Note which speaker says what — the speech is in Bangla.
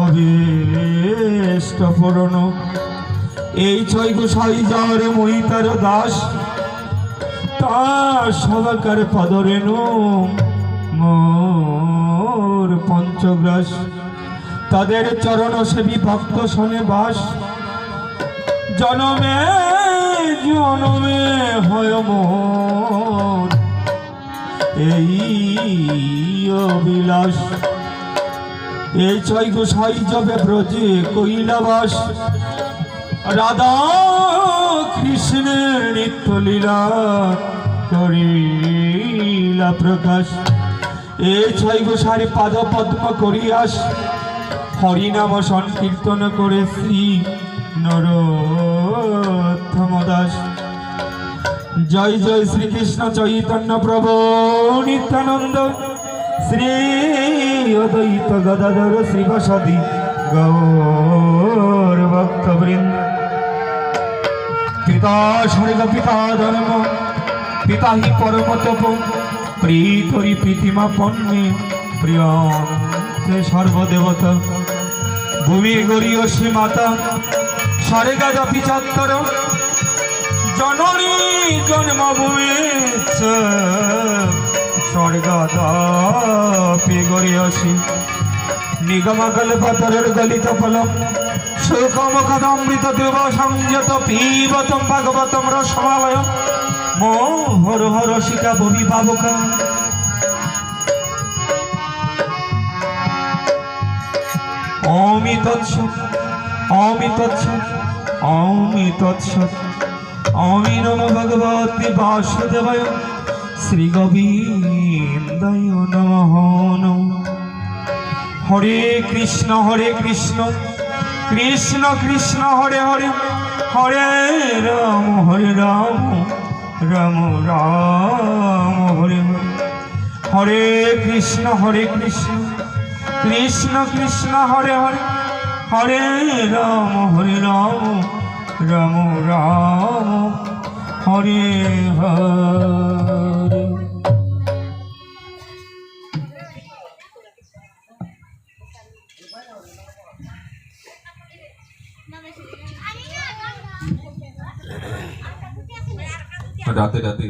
Speaker 1: অভীষ্ট পূরণ এই ছয় গোসাই যার মহিতার দাস তার সবাকার পদরেণু মোর পঞ্চগ্রাস তাদের চরণ সেবী ভক্ত শোনে বাস জনমে জনমে হয় মোর এই অবিলাস এই ছয় গোসাই যাবে ব্রজে কৈলাবাস রাধা কৃষ্ণের নিত্য লীলা করিলা প্রকাশ এই ছয় গোসাই পাদ পদ্ম করিয়াস হরিনাম সংকীর্তন করে শ্রী নরোত্তম দাস জয় জয় শ্রীকৃষ্ণ চৈতন্য প্রভু নিত্যানন্দ শ্রী অদ্বৈত গদাধর শ্রীবাসাদি গৌর ভক্তবৃন্দ পিতা স্বর্গ পিতা ধর্ম পিতা হি পরম তপ প্রীতরি প্রীতিমা পণ্যে প্রিয় সর্বদেবতা ভূমি গরিয়সী মাতা স্বর্গাদপি চত্বর জননী জন্মভূমি স্বর্গাদপি গরিয়সী নিগমকল্পতরুর গলিত ফলম সুখমুখদমৃত দেব সংযত পিবতম ভাগবতম রসমালয় মোহর হরসিকা ভূমি পাবকা অমি তৎসৎ অমি তৎসৎ অমি তৎসৎ অমি নমো ভগবতে বাসুদেবায় শ্রী গোবিন্দায় নমঃ হরে কৃষ্ণ কৃষ্ণ কৃষ্ণ হরে হরে হরে রাম রাম রাম হরে হরে হরে কৃষ্ণ কৃষ্ণ কৃষ্ণ হরে হরে হরে রাম রাম রাম হরে হরে। রাতে রাতে